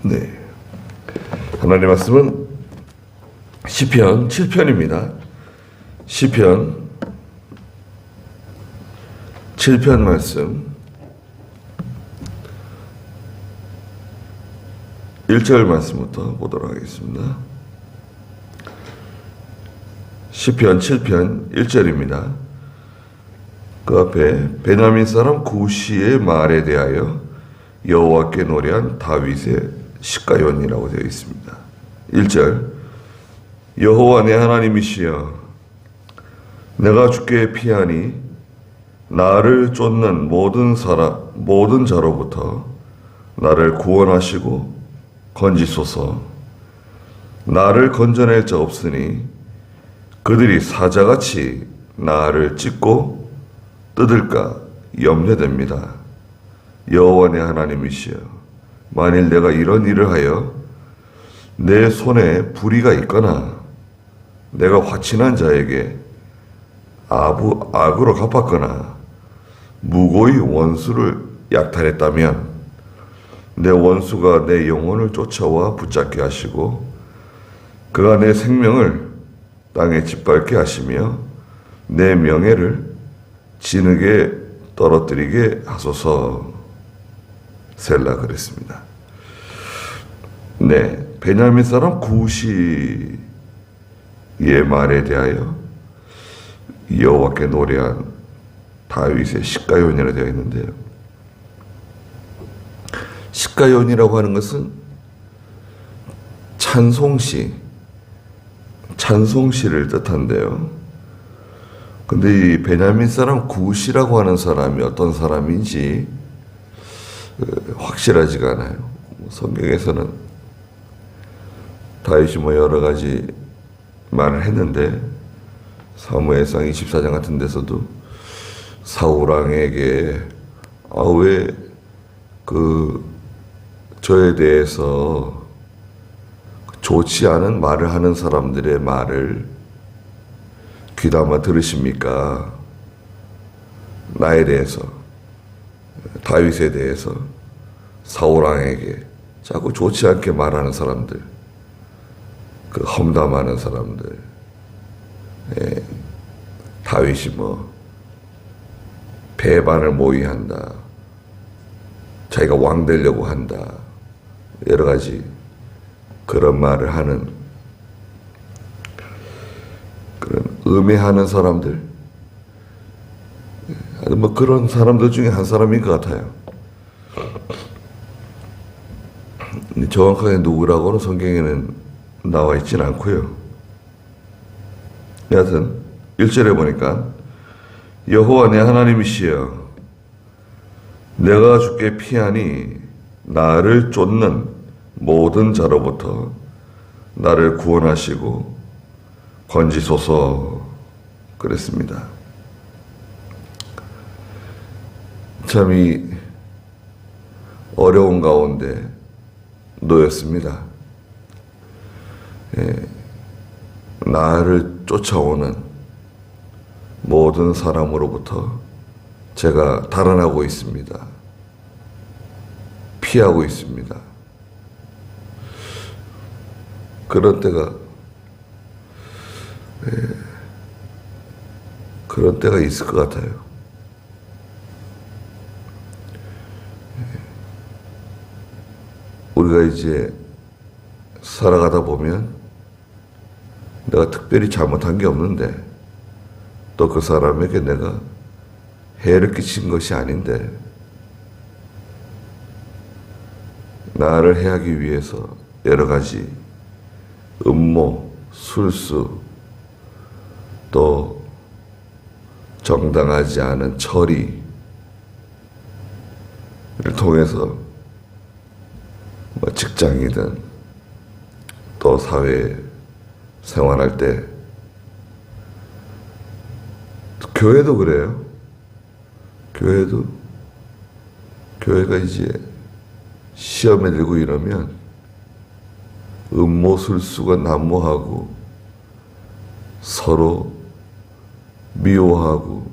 네. 하나님의 말씀은 시편 7편입니다. 시편 7편 말씀 1절 말씀부터 보도록 하겠습니다. 시편 7편 1절입니다. 그 앞에 베냐민 사람 구시의 말에 대하여 여호와께 노래한 다윗의 시가연이라고 되어 있습니다. 1절 여호와 내 하나님이시여 내가 주께 피하니 나를 쫓는 모든 자로부터 나를 구원하시고 건지소서. 나를 건져낼 자 없으니 그들이 사자같이 나를 찢고 뜯을까 염려됩니다. 여호와 내 하나님이시여 만일 내가 이런 일을 하여 내 손에 불의가 있거나 내가 화친한 자에게 악으로 갚았거나 무고히 원수를 약탈했다면 내 원수가 내 영혼을 쫓아와 붙잡게 하시고 그가 내 생명을 땅에 짓밟게 하시며 내 명예를 진흙에 떨어뜨리게 하소서. 셀라 그랬습니다. 네, 베냐민 사람 구시의 말에 대하여 여호와께 노래한 다윗의 시가연이라 되어 있는데요. 시가연이라고 하는 것은 찬송시를 뜻한데요. 근데 이 베냐민 사람 구시라고 하는 사람이 어떤 사람인지 확실하지가 않아요. 성경에서는 다윗이 여러 가지 말을 했는데 사무엘상 24장 같은 데서도 사울 왕에게 왜 저에 대해서 좋지 않은 말을 하는 사람들의 말을 귀담아 들으십니까? 나에 대해서, 다윗에 대해서 사울 왕에게 자꾸 좋지 않게 말하는 사람들, 그 험담하는 사람들, 다윗이 배반을 모의한다, 자기가 왕 되려고 한다, 여러 가지 그런 말을 하는, 그런 음해하는 사람들, 그런 사람들 중에 한 사람인 것 같아요. 정확하게 누구라고는 성경에는 나와 있진 않고요. 여하튼 1절에 보니까 여호와 내 하나님이시여 내가 주께 피하니 나를 쫓는 모든 자로부터 나를 구원하시고 건지소서 그랬습니다. 참 이 어려운 가운데 놓였습니다. 나를 쫓아오는 모든 사람으로부터 제가 달아나고 있습니다. 피하고 있습니다. 그런 때가 있을 것 같아요. 우리가 이제 살아가다 보면 내가 특별히 잘못한 게 없는데 또 그 사람에게 내가 해를 끼친 것이 아닌데 나를 해하기 위해서 여러 가지 음모, 술수, 또 정당하지 않은 처리를 통해서 직장이든 또 사회 생활할 때 교회도 그래요. 교회가 이제 시험에 들고 이러면 음모술수가 난무하고 서로 미워하고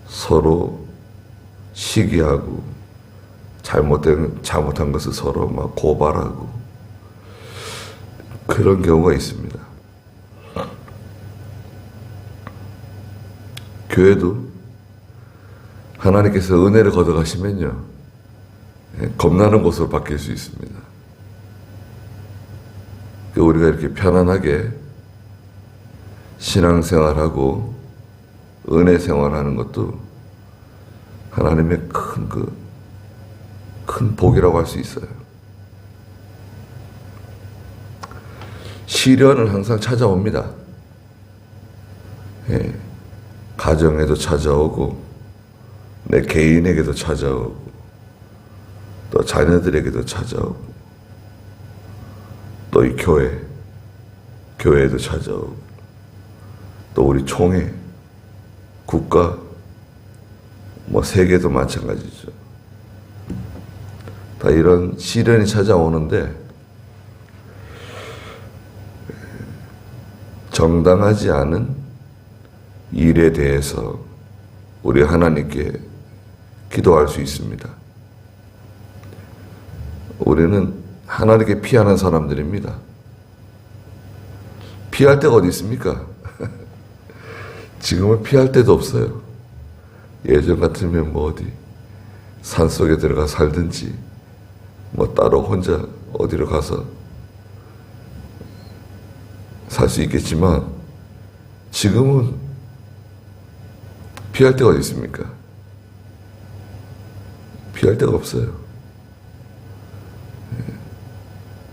서로 시기하고 잘못한 것을 서로 막 고발하고 그런 경우가 있습니다. 교회도 하나님께서 은혜를 걷어가시면요, 겁나는 곳으로 바뀔 수 있습니다. 우리가 이렇게 편안하게 신앙생활하고 은혜 생활하는 것도 하나님의 큰 복이라고 할 수 있어요. 시련은 항상 찾아옵니다. 가정에도 찾아오고 내 개인에게도 찾아오고 또 자녀들에게도 찾아오고 또 이 교회에도 찾아오고 또 우리 총회, 국가, 세계도 마찬가지죠. 다 이런 시련이 찾아오는데 정당하지 않은 일에 대해서 우리 하나님께 기도할 수 있습니다. 우리는 하나님께 피하는 사람들입니다. 피할 데가 어디 있습니까? 지금은 피할 데도 없어요. 예전 같으면 어디 산속에 들어가 살든지 따로 혼자 어디로 가서 살 수 있겠지만 지금은 피할 데가 어디 있습니까? 피할 데가 없어요.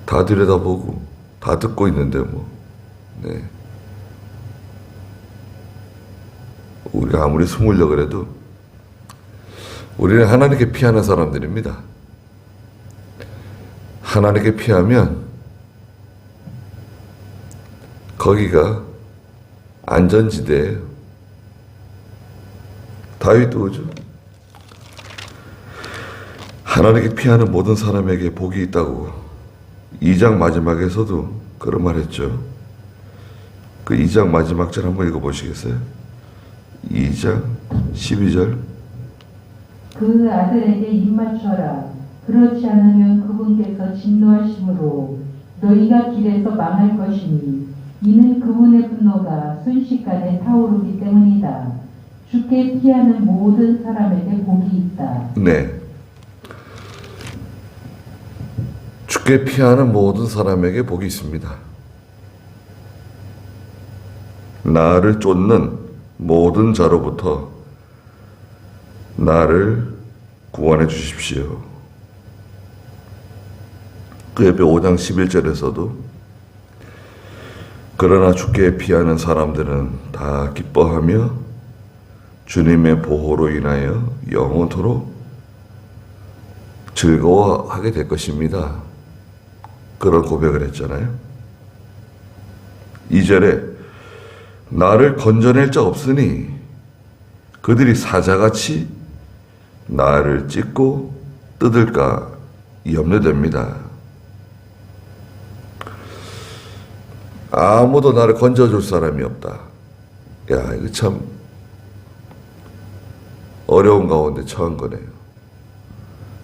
다 들여다보고 다 듣고 있는데 우리가 아무리 숨으려고 그래도 우리는 하나님께 피하는 사람들입니다. 하나님께 피하면 거기가 안전지대예요. 다윗도 그죠? 하나님께 피하는 모든 사람에게 복이 있다고 2장 마지막에서도 그런 말 했죠. 그 2장 마지막 절 한번 읽어보시겠어요? 2장 12절. 그 아들에게 입맞춰라. 그렇지 않으면 그분께서 진노하심으로 너희가 길에서 망할 것이니 이는 그분의 분노가 순식간에 타오르기 때문이다. 주께 피하는 모든 사람에게 복이 있다. 네. 주께 피하는 모든 사람에게 복이 있습니다. 나를 쫓는 모든 자로부터 나를 구원해 주십시오. 그 옆에 5장 11절에서도 그러나 주께 피하는 사람들은 다 기뻐하며 주님의 보호로 인하여 영원토록 즐거워하게 될 것입니다. 그런 고백을 했잖아요. 2절에 나를 건져낼 자 없으니 그들이 사자같이 나를 찢고 뜯을까 염려됩니다. 아무도 나를 건져줄 사람이 없다. 야, 이거 참 어려운 가운데 처한 거네요.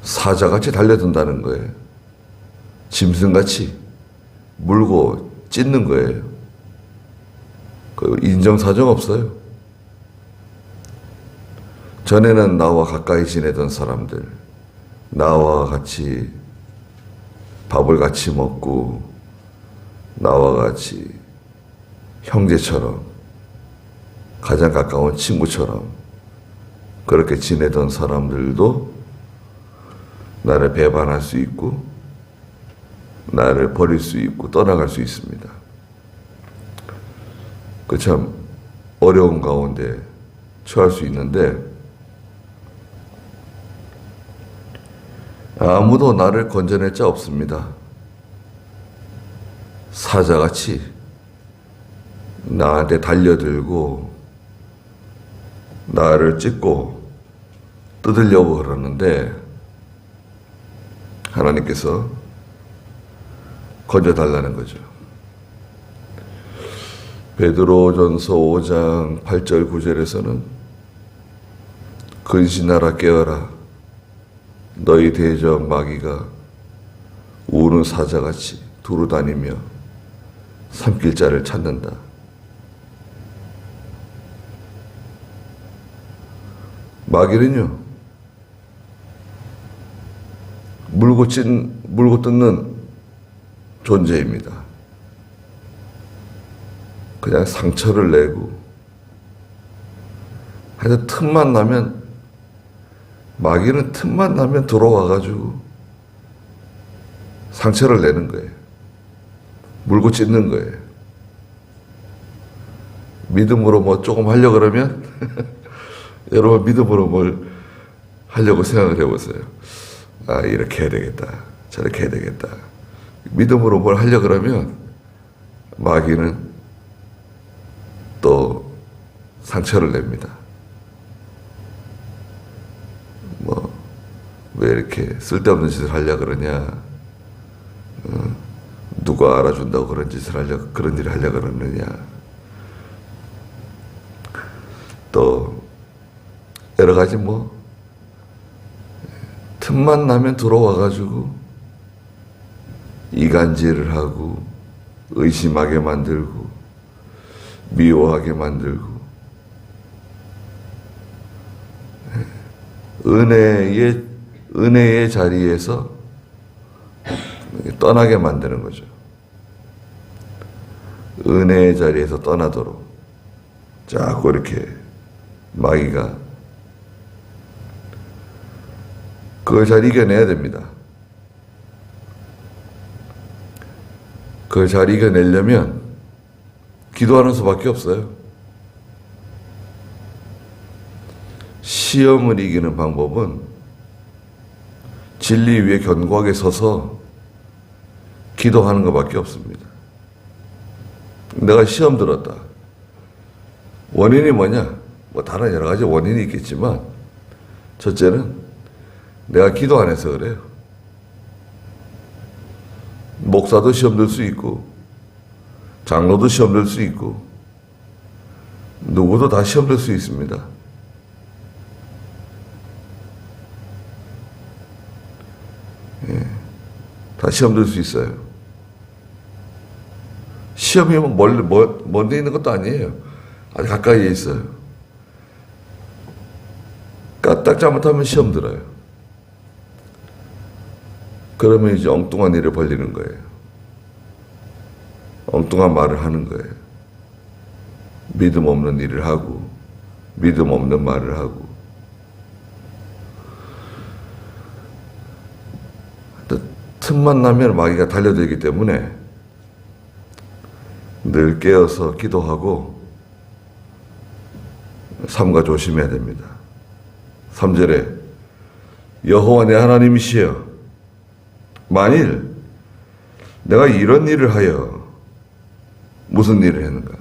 사자같이 달려든다는 거예요. 짐승같이 물고 찢는 거예요. 그 인정사정 없어요. 전에는 나와 가까이 지내던 사람들, 나와 같이 밥을 같이 먹고 나와 같이 형제처럼 가장 가까운 친구처럼 그렇게 지내던 사람들도 나를 배반할 수 있고 나를 버릴 수 있고 떠나갈 수 있습니다. 그 참 어려운 가운데 처할 수 있는데 아무도 나를 건져낼 자 없습니다. 사자같이 나한테 달려들고 나를 찢고 뜯으려고 그러는데 하나님께서 건져달라는 거죠. 베드로전서 5장 8절 9절에서는 근신하라 깨어라 너희 대적 마귀가 우는 사자같이 두루다니며 삼킬 자를 찾는다. 마귀는요, 물고 뜯는 존재입니다. 그냥 상처를 내고, 하여튼 틈만 나면, 마귀는 틈만 나면 들어와가지고 상처를 내는 거예요. 물고 찢는 거예요. 믿음으로 뭐 조금 하려고 그러면, 여러분 믿음으로 뭘 하려고 생각을 해보세요. 아, 이렇게 해야 되겠다. 저렇게 해야 되겠다. 믿음으로 뭘 하려고 그러면 마귀는 또 상처를 냅니다. 뭐, 왜 이렇게 쓸데없는 짓을 하려고 그러냐. 누가 알아준다고 그런 일을 하려고 그러느냐. 또, 여러 가지 뭐, 틈만 나면 들어와가지고 이간질을 하고 의심하게 만들고 미워하게 만들고 은혜의 자리에서 떠나게 만드는 거죠. 은혜의 자리에서 떠나도록 자꾸 이렇게 마귀가 그걸 잘 이겨내야 됩니다. 그걸 잘 이겨내려면 기도하는 수밖에 없어요. 시험을 이기는 방법은 진리 위에 견고하게 서서 기도하는 것밖에 없습니다. 내가 시험 들었다. 원인이 뭐냐? 뭐 다른 여러 가지 원인이 있겠지만 첫째는 내가 기도 안 해서 그래요. 목사도 시험 들 수 있고 장로도 시험 들 수 있고 누구도 다 시험 들 수 있습니다. 예, 다 시험 들 수 있어요. 시험이 먼데 있는 것도 아니에요. 아주 가까이에 있어요. 까딱 잘못하면 시험 들어요. 그러면 이제 엉뚱한 일을 벌리는 거예요. 엉뚱한 말을 하는 거예요. 믿음 없는 일을 하고, 믿음 없는 말을 하고. 틈만 나면 마귀가 달려들기 때문에 늘 깨어서 기도하고 삼가 조심해야 됩니다. 3절에 여호와 내 하나님이시여 만일 내가 이런 일을 하여 무슨 일을 했는가?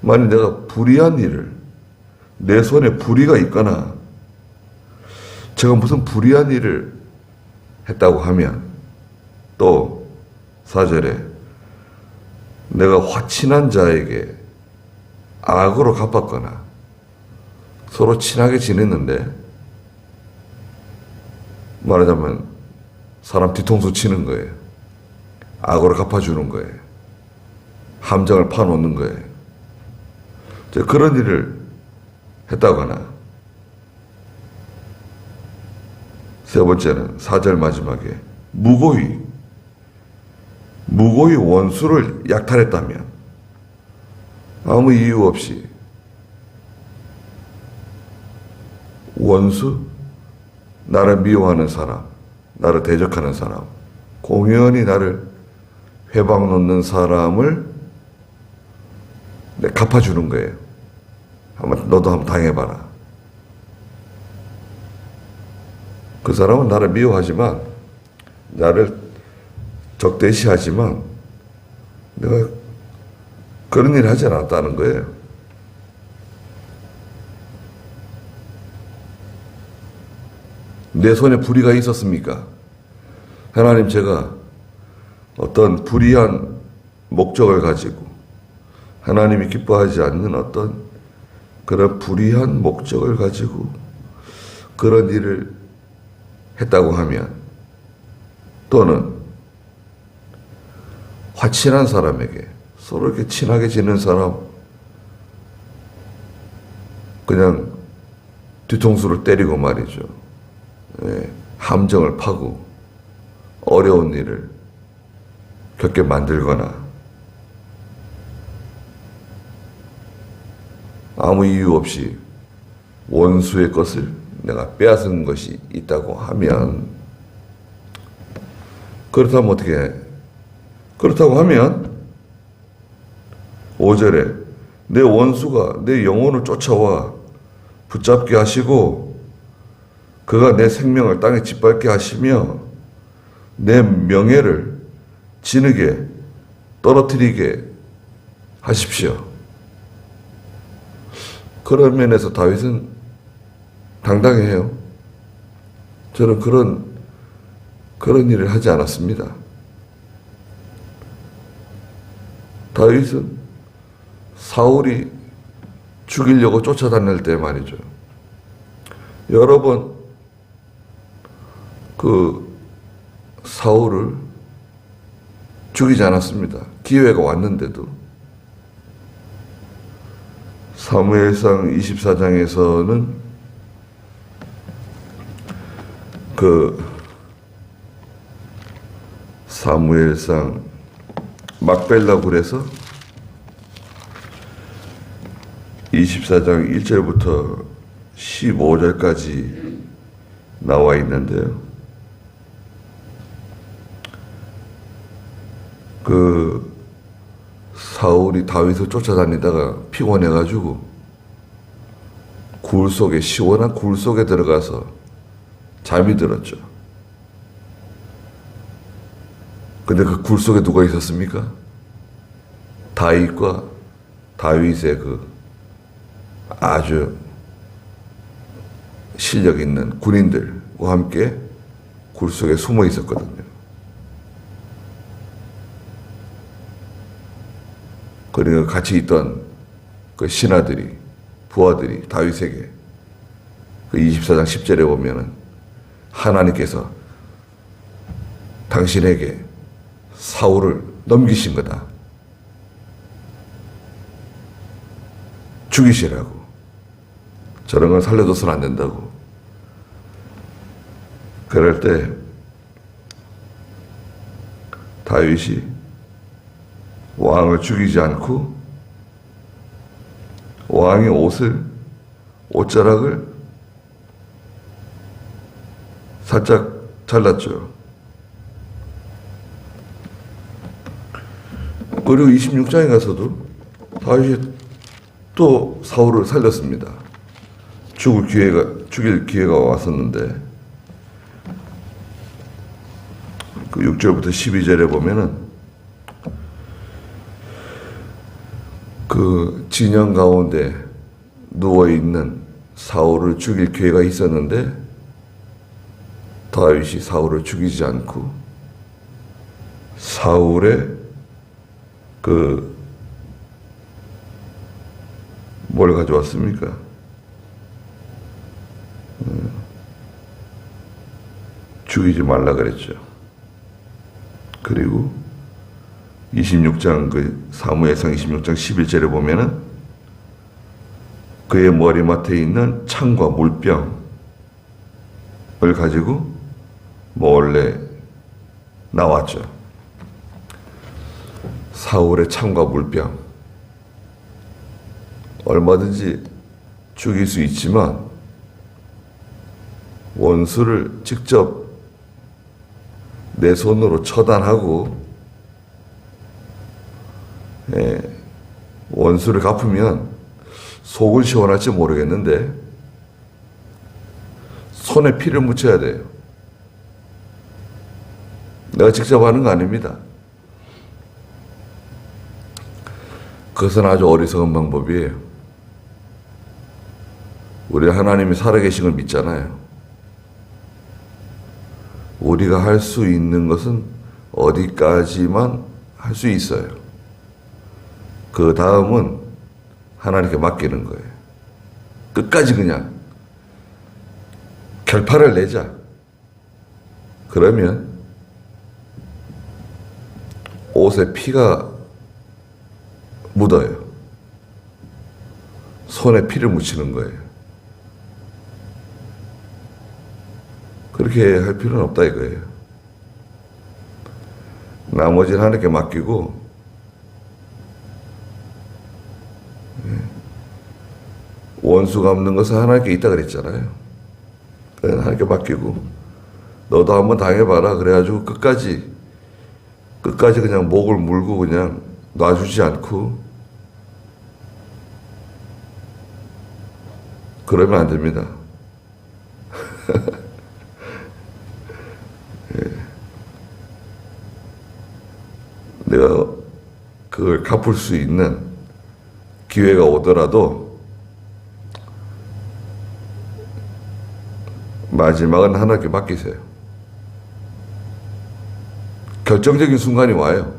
만일 내가 불의한 일을 내 손에 불의가 있거나 제가 무슨 불의한 일을 했다고 하면 또 4절에 내가 화친한 자에게 악으로 갚았거나 서로 친하게 지냈는데 말하자면 사람 뒤통수 치는 거예요. 악으로 갚아주는 거예요. 함정을 파놓는 거예요. 그런 일을 했다거나 세 번째는 4절 마지막에 무고히 원수를 약탈했다면 아무 이유 없이 원수, 나를 미워하는 사람, 나를 대적하는 사람, 공연히 나를 회방 놓는 사람을 갚아주는 거예요. 너도 한번 당해봐라. 그 사람은 나를 미워하지만, 나를 적대시하지만, 내가 그런 일을 하지 않았다는 거예요. 내 손에 불의가 있었습니까? 하나님, 제가 어떤 불의한 목적을 가지고 하나님이 기뻐하지 않는 어떤 그런 불의한 목적을 가지고 그런 일을 했다고 하면, 또는 화친한 사람에게, 서로 이렇게 친하게 지낸 사람 그냥 뒤통수를 때리고 말이죠. 예, 함정을 파고 어려운 일을 겪게 만들거나 아무 이유 없이 원수의 것을 내가 빼앗은 것이 있다고 하면, 그렇다면 어떻게 해? 그렇다고 하면 5절에 내 원수가 내 영혼을 쫓아와 붙잡게 하시고 그가 내 생명을 땅에 짓밟게 하시며 내 명예를 진흙에 떨어뜨리게 하십시오. 그런 면에서 다윗은 당당해요. 저는 그런 일을 하지 않았습니다. 다윗은 사울이 죽이려고 쫓아다닐 때 말이죠. 여러 번 그 사울을 죽이지 않았습니다. 기회가 왔는데도. 사무엘상 24장에서는 그 사무엘상 막벨라 굴에서 24장 1절부터 15절까지 나와 있는데요. 그 사울이 다윗을 쫓아다니다가 피곤해가지고 굴 속에, 시원한 굴 속에 들어가서 잠이 들었죠. 근데 그 굴 속에 누가 있었습니까? 다윗과 다윗의 그 아주 실력 있는 군인들과 함께 굴 속에 숨어 있었거든요. 그리고 같이 있던 그 신하들이, 부하들이 다윗에게 그 24장 10절에 보면은 하나님께서 당신에게 사울을 넘기신 거다. 죽이시라고. 저런 건 살려둬서는 안 된다고. 그럴 때 다윗이 왕을 죽이지 않고 왕의 옷자락을 살짝 잘랐죠. 그리고 26장에 가서도 다윗이 또 사울을 살렸습니다. 죽일 기회가 왔었는데, 그 6절부터 12절에 보면은 그 진영 가운데 누워있는 사울을 죽일 기회가 있었는데 다윗이 사울을 죽이지 않고 사울의 뭘 가져왔습니까? 죽이지 말라 그랬죠. 그리고 26장 사무엘상 26장 11절에 보면은 그의 머리맡에 있는 창과 물병을 가지고 몰래 나왔죠. 사울의 창과 물병, 얼마든지 죽일 수 있지만 원수를 직접 내 손으로 처단하고 원수를 갚으면 속을 시원할지 모르겠는데 손에 피를 묻혀야 돼요. 내가 직접 하는 거 아닙니다. 그것은 아주 어리석은 방법이에요. 우리 하나님이 살아계신 걸 믿잖아요. 우리가 할 수 있는 것은 어디까지만 할 수 있어요. 그 다음은 하나님께 맡기는 거예요. 끝까지 그냥 결판을 내자. 그러면 옷에 피가 묻어요. 손에 피를 묻히는 거예요. 그렇게 할 필요는 없다 이거예요. 나머지는 하나님께 맡기고, 원수 갚는 것은 하나님께 있다 그랬잖아요. 하나님께 맡기고, 너도 한번 당해봐라. 그래가지고 끝까지 그냥 목을 물고 그냥 놔주지 않고, 그러면 안 됩니다. 내가 그걸 갚을 수 있는 기회가 오더라도 마지막은 하나님께 맡기세요. 결정적인 순간이 와요.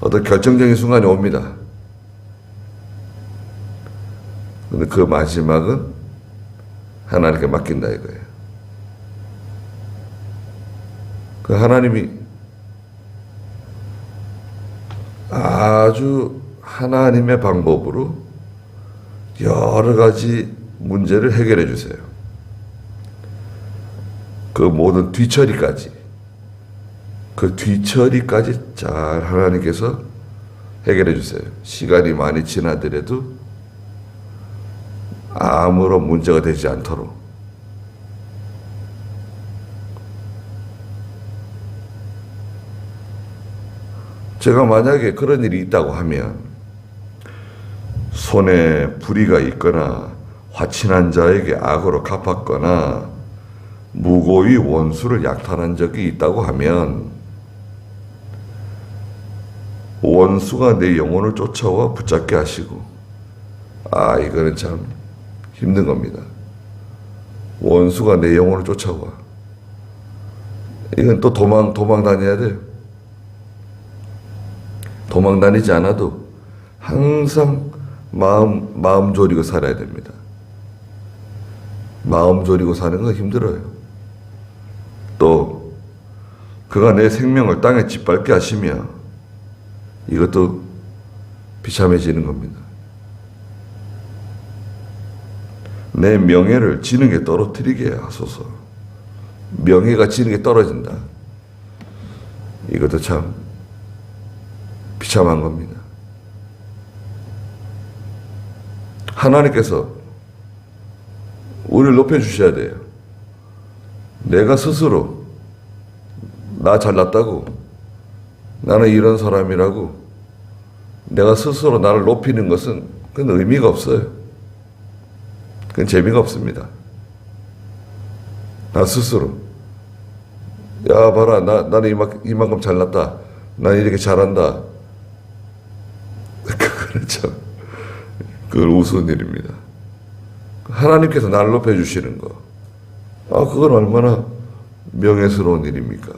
어떤 결정적인 순간이 옵니다. 근데 그 마지막은 하나님께 맡긴다 이거예요. 그 하나님이 아주 하나님의 방법으로 여러 가지 문제를 해결해 주세요. 그 모든 뒤처리까지 잘 하나님께서 해결해 주세요. 시간이 많이 지나더라도 아무런 문제가 되지 않도록. 제가 만약에 그런 일이 있다고 하면 손에 불의가 있거나 화친한 자에게 악으로 갚았거나 무고히 원수를 약탈한 적이 있다고 하면 원수가 내 영혼을 쫓아와 붙잡게 하시고, 이거는 참 힘든 겁니다. 원수가 내 영혼을 쫓아와. 이건 또 도망 다녀야 돼요. 도망 다니지 않아도 항상 마음 졸이고 살아야 됩니다. 마음 졸이고 사는 건 힘들어요. 또 그가 내 생명을 땅에 짓밟게 하시며 이것도 비참해지는 겁니다. 내 명예를 지능에 떨어뜨리게 하소서. 명예가 지능에 떨어진다. 이것도 참 비참한 겁니다. 하나님께서 우리를 높여주셔야 돼요. 내가 스스로 나 잘났다고, 나는 이런 사람이라고 내가 스스로 나를 높이는 것은 그건 의미가 없어요. 그건 재미가 없습니다. 나 스스로 야 봐라 나는 이만큼 잘났다, 난 이렇게 잘한다. 그거는 참 그건 우스운 일입니다. 하나님께서 나를 높여주시는 거, 그건 얼마나 명예스러운 일입니까?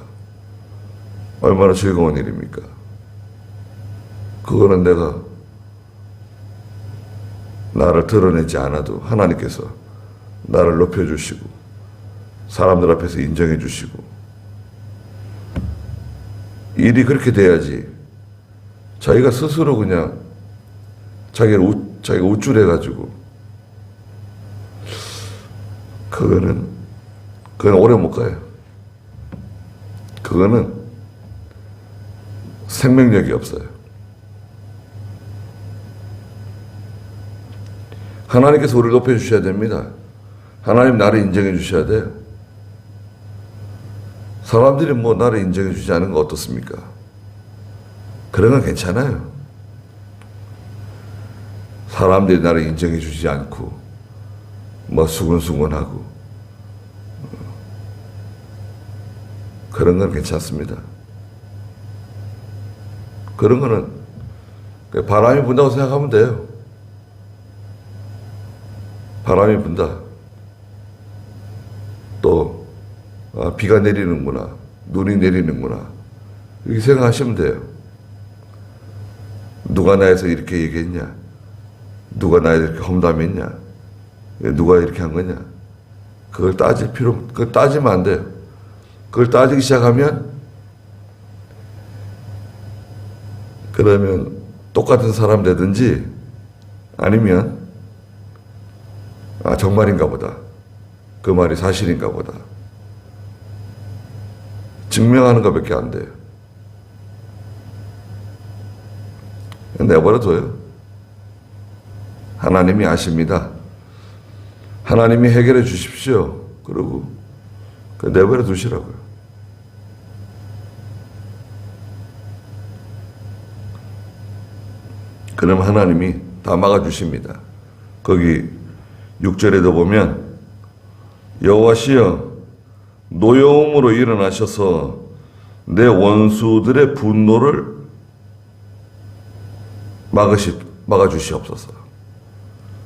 얼마나 즐거운 일입니까? 그거는 내가 나를 드러내지 않아도 하나님께서 나를 높여주시고 사람들 앞에서 인정해 주시고, 일이 그렇게 돼야지 자기가 스스로 그냥 자기가 우쭐해가지고 그건 오래 못 가요. 그거는 생명력이 없어요. 하나님께서 우리를 높여주셔야 됩니다. 하나님 나를 인정해 주셔야 돼요. 사람들이 나를 인정해 주지 않은 거 어떻습니까? 그런 건 괜찮아요. 사람들이 나를 인정해 주지 않고 수근수근하고 그런 건 괜찮습니다. 그런 거는 바람이 분다고 생각하면 돼요. 바람이 분다. 또 비가 내리는구나, 눈이 내리는구나, 이렇게 생각하시면 돼요. 누가 나에서 이렇게 얘기했냐, 누가 나에 이렇게 험담했냐, 누가 이렇게 한 거냐, 그걸 따지면 안 돼요. 그걸 따지기 시작하면 그러면 똑같은 사람 되든지 아니면 아 정말인가 보다. 그 말이 사실인가 보다. 증명하는 것밖에 안 돼요. 내버려둬요. 하나님이 아십니다. 하나님이 해결해 주십시오. 그러고 내버려 두시라고요. 그럼 하나님이 다 막아주십니다. 거기 6절에도 보면 여호와시여 노여움으로 일어나셔서 내 원수들의 분노를 막아주시옵소서.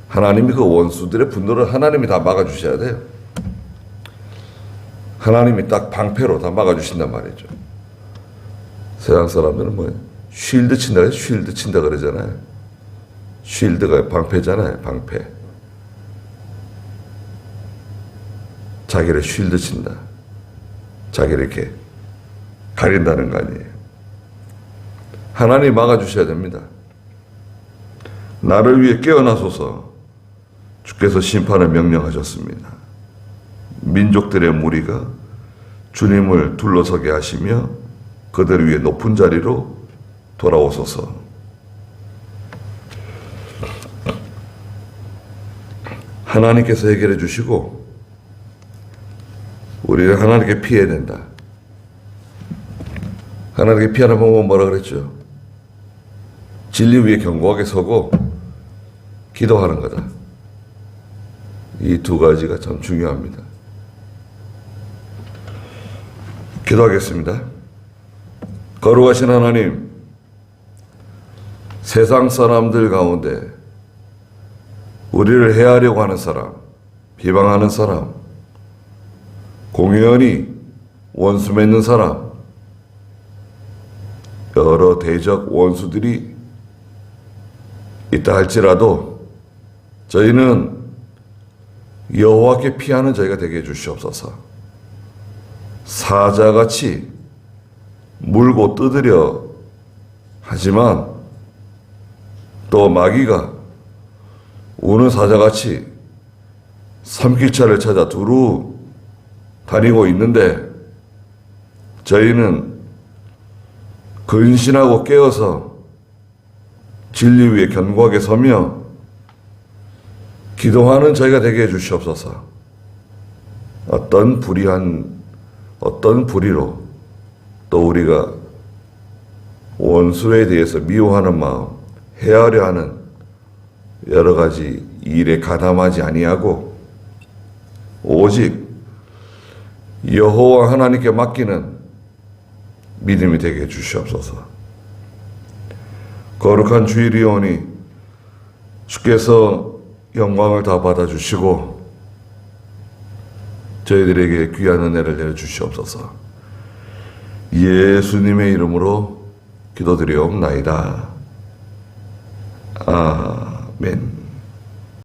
하나님이 그 원수들의 분노를 하나님이 다 막아주셔야 돼요. 하나님이 딱 방패로 다 막아주신단 말이죠. 세상 사람들은 뭐예요? 쉴드 친다 해서 쉴드 친다 그러잖아요. 쉴드가 방패잖아요. 방패. 자기를 쉴드 친다. 자기를 이렇게 가린다는 거 아니에요. 하나님이 막아주셔야 됩니다. 나를 위해 깨어나소서. 주께서 심판을 명령하셨습니다. 민족들의 무리가 주님을 둘러서게 하시며 그들을 위해 높은 자리로 돌아오소서. 하나님께서 해결해 주시고 우리는 하나님께 피해야 된다. 하나님께 피하는 방법은 뭐라 그랬죠? 진리 위에 견고하게 서고 기도하는 거다. 이 두 가지가 참 중요합니다. 기도하겠습니다. 거룩하신 하나님, 세상 사람들 가운데 우리를 해하려고 하는 사람, 비방하는 사람, 공연히 원수 맺는 사람, 여러 대적 원수들이 있다 할지라도 저희는 여호와께 피하는 저희가 되게 해주시옵소서. 사자같이 물고 뜯으려 하지만 또 마귀가 우는 사자같이 삼킬차를 찾아 두루 다니고 있는데 저희는 근신하고 깨어서 진리 위에 견고하게 서며 기도하는 저희가 되게 해주시옵소서. 어떤 불의로 또 우리가 원수에 대해서 미워하는 마음, 해하려 하는 여러 가지 일에 가담하지 아니하고 오직 여호와 하나님께 맡기는 믿음이 되게 해주시옵소서. 거룩한 주일이오니 주께서 영광을 다 받아주시고 저희들에게 귀한 은혜를 내려주시옵소서. 예수님의 이름으로 기도드리옵나이다. 아멘.